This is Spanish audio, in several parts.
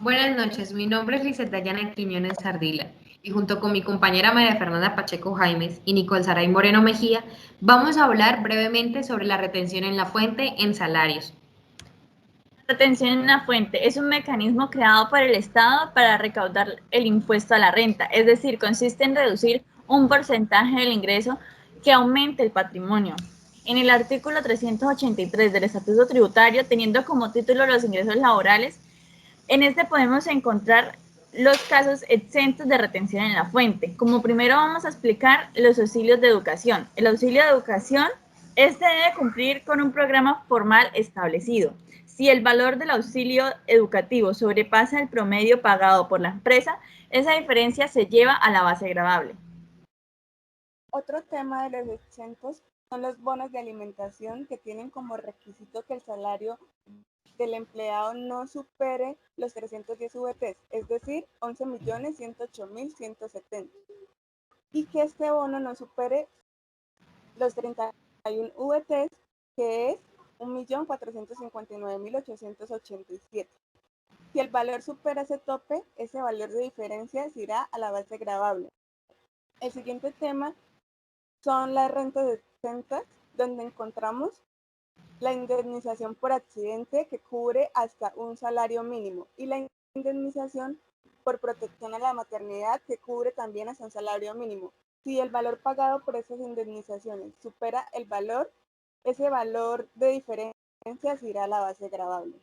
Buenas noches, mi nombre es Lizeth Dayana Quiñones Ardila y junto con mi compañera María Fernanda Pacheco Jaimes y Nicole Saray Moreno Mejía vamos a hablar brevemente sobre la retención en la fuente en salarios. Retención en una fuente es un mecanismo creado por el Estado para recaudar el impuesto a la renta, es decir, consiste en reducir un porcentaje del ingreso que aumente el patrimonio. En el artículo 383 del Estatuto Tributario, teniendo como título los ingresos laborales, en este podemos encontrar los casos exentos de retención en la fuente. Como primero vamos a explicar los auxilios de educación. El auxilio de educación, este debe cumplir con un programa formal establecido. Si el valor del auxilio educativo sobrepasa el promedio pagado por la empresa, esa diferencia se lleva a la base gravable. Otro tema de los exentos son los bonos de alimentación que tienen como requisito que el salario del empleado no supere los 310 VTs, es decir, 11.108.170, y que este bono no supere los 31 VTs, que es 1.459.887. Si el valor supera ese tope, ese valor de diferencia se irá a la base gravable. El siguiente tema son las rentas exentas, donde encontramos la indemnización por accidente, que cubre hasta un salario mínimo, y la indemnización por protección a la maternidad, que cubre también hasta un salario mínimo. Si el valor pagado por esas indemnizaciones supera el valor, ese valor de diferencia se irá a la base gravable.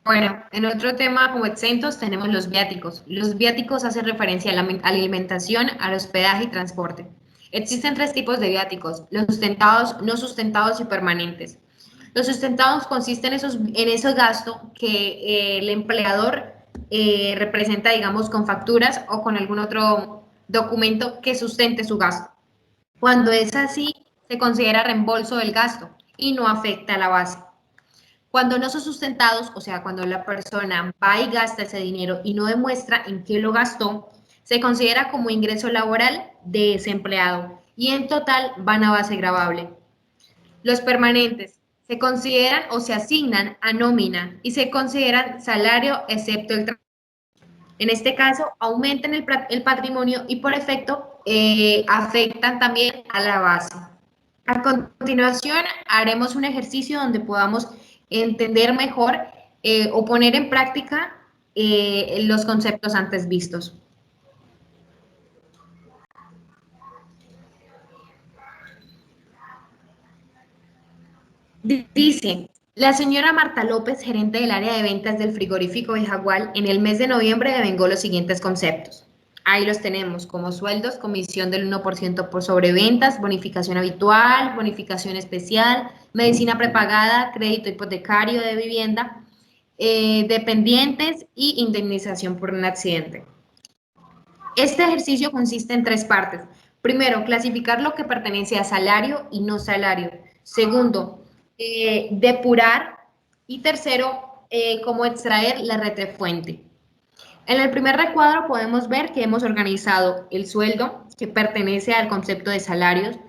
Bueno, en otro tema como exentos tenemos los viáticos. Los viáticos hacen referencia a la alimentación, al hospedaje y transporte. Existen tres tipos de viáticos: los sustentados, no sustentados y permanentes. Los sustentados consisten en esos gastos que el empleador representa, digamos, con facturas o con algún otro documento que sustente su gasto. Cuando es así, se considera reembolso del gasto y no afecta a la base. Cuando no son sustentados, o sea, cuando la persona va y gasta ese dinero y no demuestra en qué lo gastó, se considera como ingreso laboral de ese empleado y en total van a base gravable. Los permanentes se consideran o se asignan a nómina y se consideran salario excepto el trabajo. En este caso, aumentan el patrimonio y por efecto afectan también a la base. A continuación, haremos un ejercicio donde podamos entender mejor o poner en práctica los conceptos antes vistos. Dice, la señora Marta López, gerente del área de ventas del frigorífico de Jaguar, en el mes de noviembre devengó los siguientes conceptos. Ahí los tenemos, como sueldos, comisión del 1% por sobreventas, bonificación habitual, bonificación especial, medicina prepagada, crédito hipotecario de vivienda, dependientes y indemnización por un accidente. Este ejercicio consiste en tres partes. Primero, clasificar lo que pertenece a salario y no salario. Segundo, depurar. Y tercero, cómo extraer la retrofuente. En el primer recuadro podemos ver que hemos organizado el sueldo, que pertenece al concepto de salarios,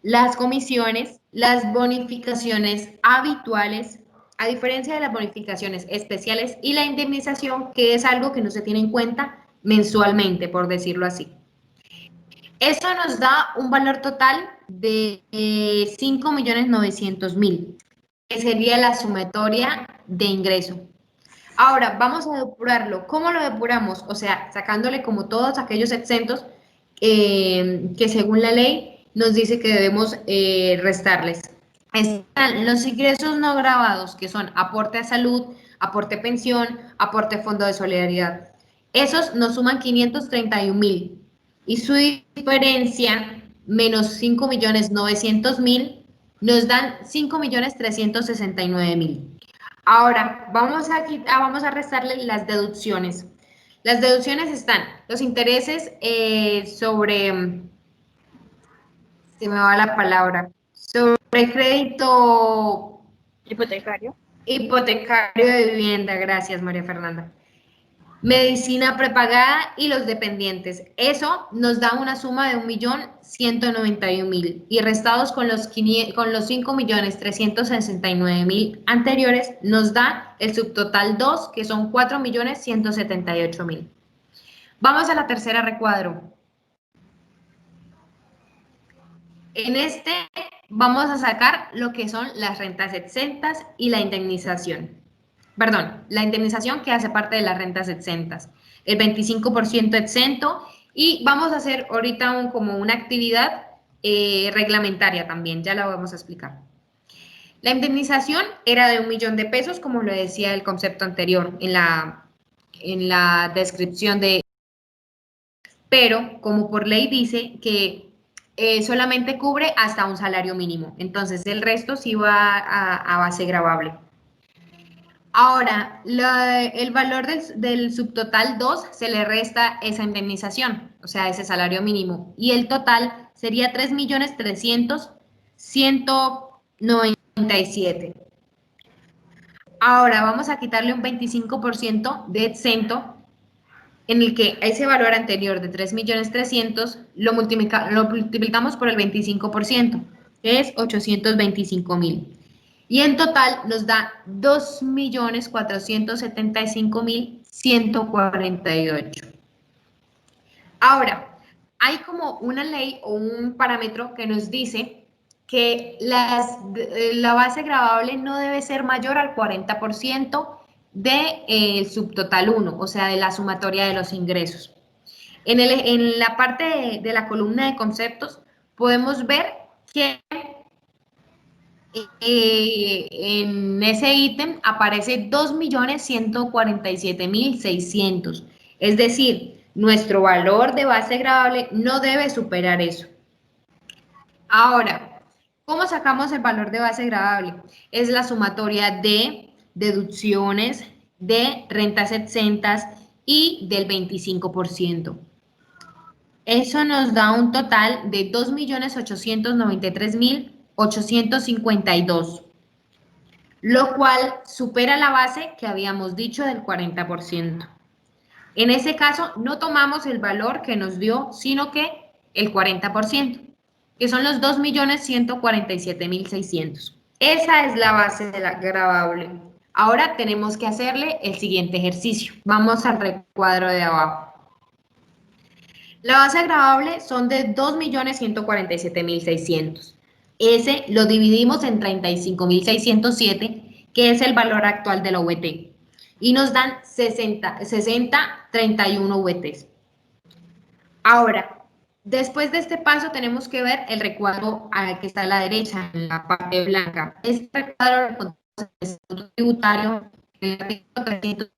las comisiones, las bonificaciones habituales, a diferencia de las bonificaciones especiales, y la indemnización, que es algo que no se tiene en cuenta mensualmente, por decirlo así. Esto nos da un valor total de 5.900.000, que sería la sumatoria de ingreso. Ahora, vamos a depurarlo. ¿Cómo lo depuramos? O sea, sacándole como todos aquellos exentos que según la ley nos dice que debemos restarles. Están los ingresos no grabados, que son aporte a salud, aporte pensión, aporte fondo de solidaridad. Esos nos suman 531.000 y su diferencia menos 5.900.000 nos dan 5.369.000. Ahora, vamos a restarle las deducciones. Las deducciones están los intereses sobre, se me va la palabra, sobre crédito Hipotecario. hipotecario de vivienda. Gracias, María Fernanda. medicina prepagada y los dependientes. Eso nos da una suma de 1.191.000 y restados con los 5.369.000 anteriores nos da el subtotal 2, que son 4.178.000. Vamos a la tercera recuadro. En este vamos a sacar lo que son las rentas exentas y la indemnización. Perdón, la indemnización que hace parte de las rentas exentas, el 25% exento, y vamos a hacer ahorita como una actividad reglamentaria también, ya la vamos a explicar. La indemnización era de 1.000.000 de pesos, como lo decía el concepto anterior en la descripción de... Pero como por ley dice que solamente cubre hasta un salario mínimo, entonces el resto sí va a base gravable. Ahora, el valor del subtotal 2 se le resta esa indemnización, o sea, ese salario mínimo, y el total sería 3.300.197. Ahora vamos a quitarle un 25% de exento, en el que ese valor anterior de 3.300.000 lo multiplicamos por el 25%, que es 825.000. Y en total nos da 2.475.148. Ahora, hay como una ley o un parámetro que nos dice que la base gravable no debe ser mayor al 40% del subtotal 1, o sea, de la sumatoria de los ingresos. En la parte de la columna de conceptos podemos ver que en ese ítem aparece 2.147.600, es decir, nuestro valor de base gravable no debe superar eso. Ahora, ¿cómo sacamos el valor de base gravable? Es la sumatoria de deducciones, de rentas exentas y del 25%. Eso nos da un total de 2.893.852, lo cual supera la base que habíamos dicho del 40%. En ese caso, no tomamos el valor que nos dio, sino que el 40%, que son los 2.147.600. Esa es la base de la gravable. Ahora tenemos que hacerle el siguiente ejercicio. Vamos al recuadro de abajo. La base gravable son de 2.147.600. Ese lo dividimos en 35.607, que es el valor actual de la VT. Y nos dan 31 VTs. Ahora, después de este paso tenemos que ver el recuadro que está a la derecha, en la parte blanca. Este recuadro lo encontramos en el Estatuto Tributario, en el artículo